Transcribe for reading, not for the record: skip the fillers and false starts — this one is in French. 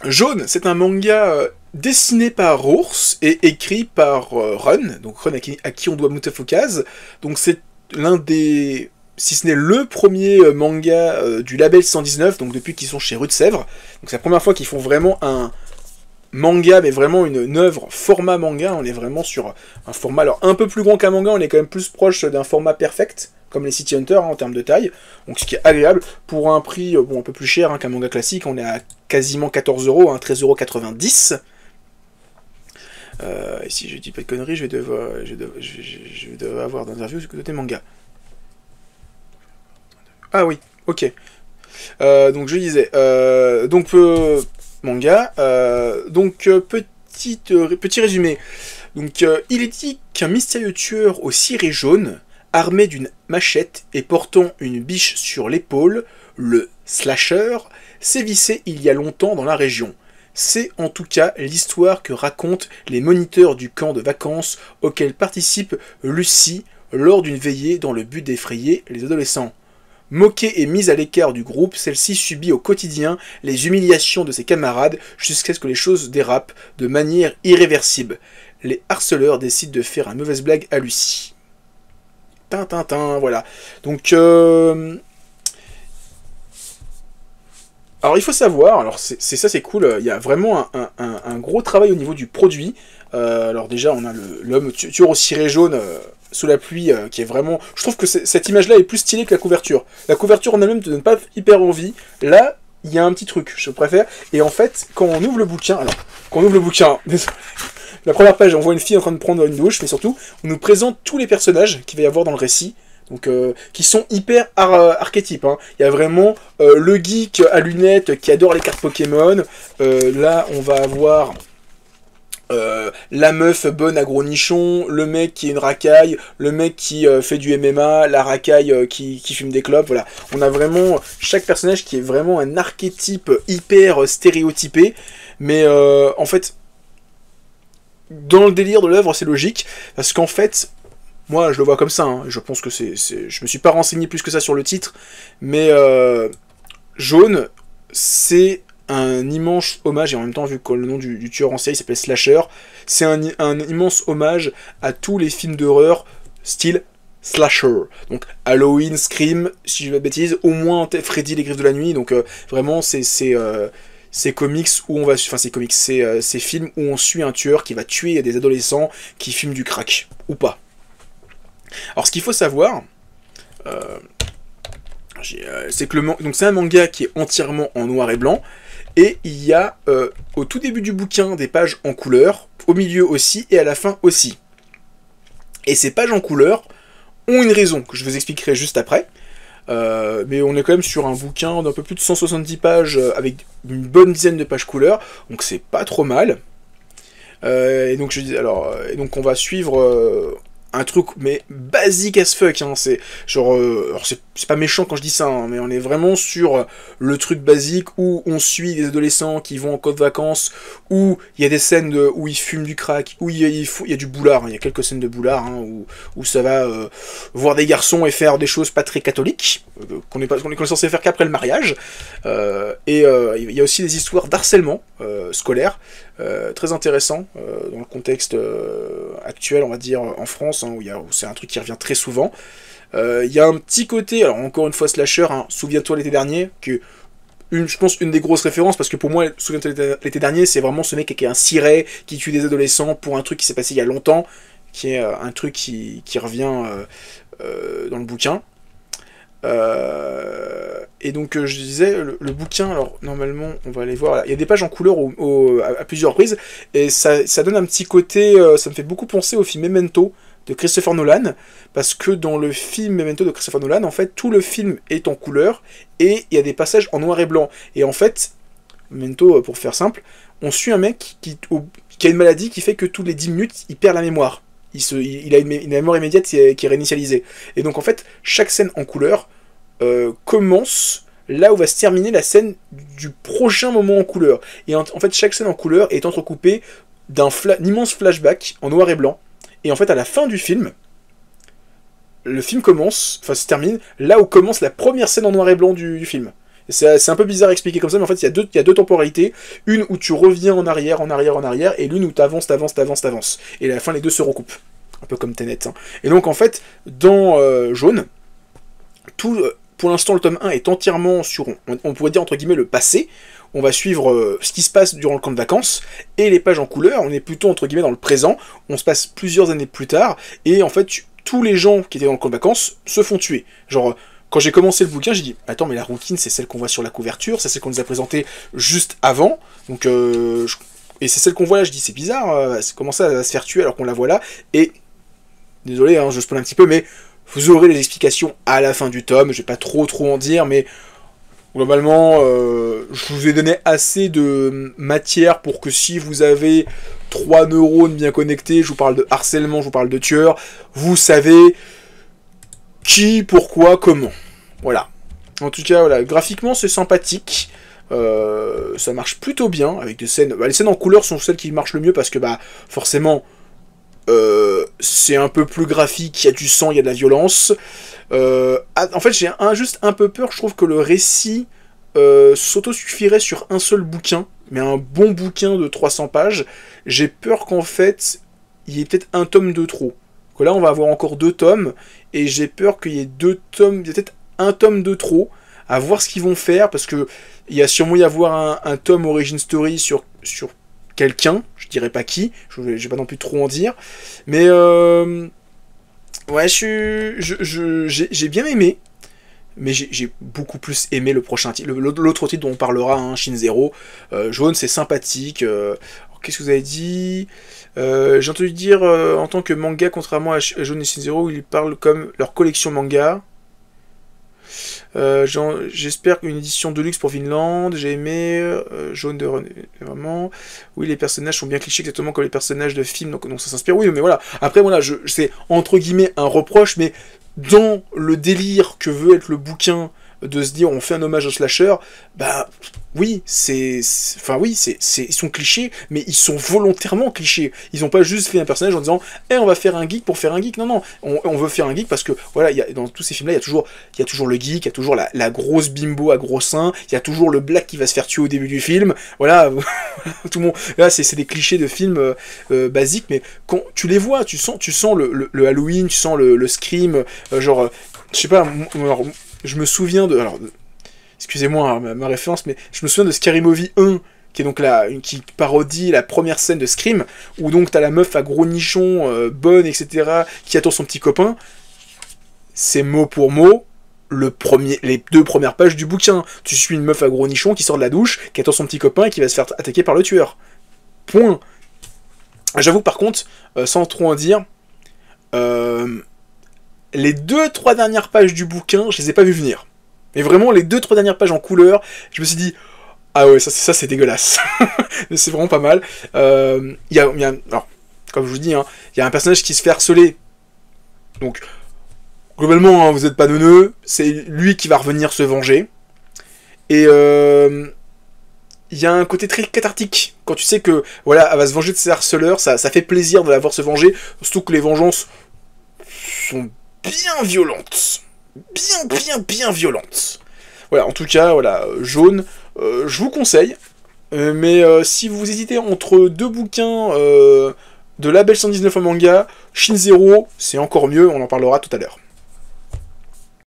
Jaune, c'est un manga dessiné par Rours et écrit par Run, donc Run à qui on doit Mutafukaz. Donc c'est l'un des, si ce n'est le premier manga du label 119, donc depuis qu'ils sont chez Rue de Sèvres. Donc c'est la première fois qu'ils font vraiment un manga, mais vraiment une œuvre format manga. On est vraiment sur un format, alors un peu plus grand qu'un manga, on est quand même plus proche d'un format perfect, comme les City Hunter en termes de taille, donc ce qui est agréable, pour un prix bon, un peu plus cher qu'un manga classique, on est à quasiment 14€, 13,90€. Et si je dis pas de conneries, je vais devoir avoir d'interviews côté manga. Ah oui, ok. Donc je disais, manga, petit résumé. Donc il est dit qu'un mystérieux tueur au ciré jaune, armé d'une machette et portant une biche sur l'épaule, le slasher, sévissait il y a longtemps dans la région. C'est en tout cas l'histoire que racontent les moniteurs du camp de vacances auquel participe Lucie lors d'une veillée dans le but d'effrayer les adolescents. Moquée et mise à l'écart du groupe, celle-ci subit au quotidien les humiliations de ses camarades jusqu'à ce que les choses dérapent de manière irréversible. Les harceleurs décident de faire une mauvaise blague à Lucie. Tintintin, voilà. Donc, alors il faut savoir, alors c'est cool, il y a vraiment un gros travail au niveau du produit. Alors déjà, on a l'homme tueur au ciré jaune sous la pluie, qui est vraiment... Je trouve que cette image-là est plus stylée que la couverture. La couverture en elle-même ne te donne pas hyper envie. Là, il y a un petit truc, je préfère. Et en fait, quand on ouvre le bouquin... Désolé. La première page, on voit une fille en train de prendre une douche, mais surtout, on nous présente tous les personnages qu'il va y avoir dans le récit. Donc, qui sont hyper archétypes. Hein. Il y a vraiment le geek à lunettes qui adore les cartes Pokémon. Là, on va avoir... la meuf bonne à gros nichon, le mec qui est une racaille, le mec qui fait du MMA, la racaille qui fume des clopes, voilà. On a vraiment chaque personnage qui est vraiment un archétype hyper stéréotypé, mais en fait, dans le délire de l'œuvre, c'est logique, parce qu'en fait, moi je le vois comme ça, hein, je pense que je me suis pas renseigné plus que ça sur le titre, mais Jaune, c'est un immense hommage, et en même temps, vu que le nom du tueur en série s'appelle Slasher, c'est un immense hommage à tous les films d'horreur style slasher. Donc Halloween, Scream, si je ne dis pas de bêtises, au moins Freddy, les griffes de la nuit, donc vraiment ces comics où on va... Enfin ces films où on suit un tueur qui va tuer des adolescents qui fument du crack, ou pas. Alors ce qu'il faut savoir... c'est que donc c'est un manga qui est entièrement en noir et blanc, et il y a au tout début du bouquin des pages en couleur, au milieu aussi, et à la fin aussi. Et ces pages en couleur ont une raison, que je vous expliquerai juste après, mais on est quand même sur un bouquin d'un peu plus de 170 pages, avec une bonne dizaine de pages couleur, donc c'est pas trop mal. Et donc on va suivre... un truc mais basique as fuck, hein. C'est genre alors c'est pas méchant quand je dis ça, hein, mais on est vraiment sur le truc basique où on suit des adolescents qui vont en camp de vacances, où il y a des scènes où ils fument du crack, où il y a du boulard, hein. Il y a quelques scènes de boulard, hein, où ça va voir des garçons et faire des choses pas très catholiques, qu'on est censé faire qu'après le mariage, et il y a aussi des histoires d'harcèlement scolaire, très intéressant dans le contexte actuel, on va dire, en France, hein, où c'est un truc qui revient très souvent. Il y a un petit côté, alors encore une fois slasher, hein, souviens-toi l'été dernier, que je pense une des grosses références, parce que pour moi, souviens-toi l'été dernier, c'est vraiment ce mec qui est un ciré, qui tue des adolescents pour un truc qui s'est passé il y a longtemps, qui est un truc qui revient dans le bouquin. Et donc je disais, le bouquin, alors normalement on va aller voir, là, il y a des pages en couleur à plusieurs reprises, et ça donne un petit côté, ça me fait beaucoup penser au film Memento de Christopher Nolan, parce que dans le film Memento de Christopher Nolan, en fait tout le film est en couleur, et il y a des passages en noir et blanc, et en fait, Memento, pour faire simple, on suit un mec qui a une maladie qui fait que toutes les 10 minutes il perd la mémoire. Il a une mémoire immédiate qui est réinitialisée. Et donc en fait, chaque scène en couleur commence là où va se terminer la scène du prochain moment en couleur. Et en fait, chaque scène en couleur est entrecoupée d'un immense flashback en noir et blanc. Et en fait, à la fin du film, le film commence, enfin se termine, là où commence la première scène en noir et blanc du film. C'est un peu bizarre à expliquer comme ça, mais en fait, il y a deux temporalités. Une où tu reviens en arrière, et l'une où t'avances. Et à la fin, les deux se recoupent. Un peu comme Tenet. Hein. Et donc, en fait, dans Jaune, pour l'instant, le tome 1 est entièrement sur, on pourrait dire, entre guillemets, le passé. On va suivre ce qui se passe durant le camp de vacances, et les pages en couleur, on est plutôt, entre guillemets, dans le présent. On se passe plusieurs années plus tard, et en fait, tous les gens qui étaient dans le camp de vacances se font tuer. Genre... Quand j'ai commencé le bouquin, j'ai dit, attends, mais la routine, c'est celle qu'on voit sur la couverture, c'est celle qu'on nous a présentée juste avant, donc, et c'est celle qu'on voit là, je dis, c'est bizarre, comment ça, elle va se faire tuer alors qu'on la voit là, et, désolé, hein, je spoil un petit peu, mais vous aurez les explications à la fin du tome, je vais pas trop en dire, mais, globalement, je vous ai donné assez de matière pour que si vous avez 3 neurones bien connectés, je vous parle de harcèlement, je vous parle de tueur, vous savez... Qui, pourquoi, comment. Voilà. En tout cas, voilà, graphiquement, c'est sympathique. Ça marche plutôt bien, avec des scènes... Bah, les scènes en couleur sont celles qui marchent le mieux, parce que, bah, forcément, c'est un peu plus graphique, il y a du sang, il y a de la violence. En fait, j'ai juste un peu peur, je trouve que le récit s'auto-suffirait sur un seul bouquin, mais un bon bouquin de 300 pages. J'ai peur qu'en fait, il y ait peut-être un tome de trop. Que là, on va avoir encore 2 tomes, et j'ai peur qu'il y ait 2 tomes, peut-être un tome de trop, à voir ce qu'ils vont faire, parce que il y a sûrement y avoir un tome origin story sur quelqu'un, je dirais pas qui, je vais pas non plus trop en dire, mais ouais, j'ai bien aimé, mais j'ai beaucoup plus aimé le prochain titre, l'autre titre dont on parlera, hein, Shin Zero. Jaune, c'est sympathique. Qu'est-ce que vous avez dit? J'ai entendu dire, en tant que manga, contrairement à Jaune et Shin Zero, ils parlent comme leur collection manga. J'espère qu'une édition de luxe pour Vinland. J'ai aimé Jaune de vraiment. Oui, les personnages sont bien clichés, exactement comme les personnages de films, donc ça s'inspire. Oui, mais voilà. Après, voilà, c'est entre guillemets un reproche, mais dans le délire que veut être le bouquin, de se dire on fait un hommage au slasher, bah oui, ils sont clichés, mais ils sont volontairement clichés. Ils ont pas juste fait un personnage en disant on va faire un geek pour faire un geek. Non, on veut faire un geek parce que voilà, dans tous ces films là, il y a toujours le geek, il y a toujours la grosse bimbo à gros seins, il y a toujours le black qui va se faire tuer au début du film. Voilà, tout le monde, là c'est des clichés de films basiques, mais quand tu les vois, tu sens le Halloween, tu sens le Scream, genre je sais pas, alors, je me souviens de... Alors, excusez-moi hein, ma référence, mais je me souviens de Scary Movie 1, qui est donc qui parodie la première scène de Scream, où donc t'as la meuf à gros nichon, bonne, etc., qui attend son petit copain. C'est mot pour mot les 2 premières pages du bouquin. Tu suis une meuf à gros nichon qui sort de la douche, qui attend son petit copain et qui va se faire attaquer par le tueur. Point. J'avoue par contre, sans trop en dire... les 2-3 dernières pages du bouquin, je les ai pas vues venir. Mais vraiment, les 2-3 dernières pages en couleur, je me suis dit, ah ouais, ça c'est dégueulasse. Mais c'est vraiment pas mal. Alors, comme je vous dis, hein, y a un personnage qui se fait harceler. Donc, globalement, hein, vous êtes pas neuneux, c'est lui qui va revenir se venger. Et il y a un côté très cathartique. Quand tu sais que, voilà, elle va se venger de ses harceleurs, ça fait plaisir de la voir se venger. Surtout que les vengeances sont bien violente. Bien violente. Voilà, en tout cas, voilà, Jaune, je vous conseille. Mais si vous hésitez entre 2 bouquins de Label 119 en manga, Shin Zero, c'est encore mieux, on en parlera tout à l'heure.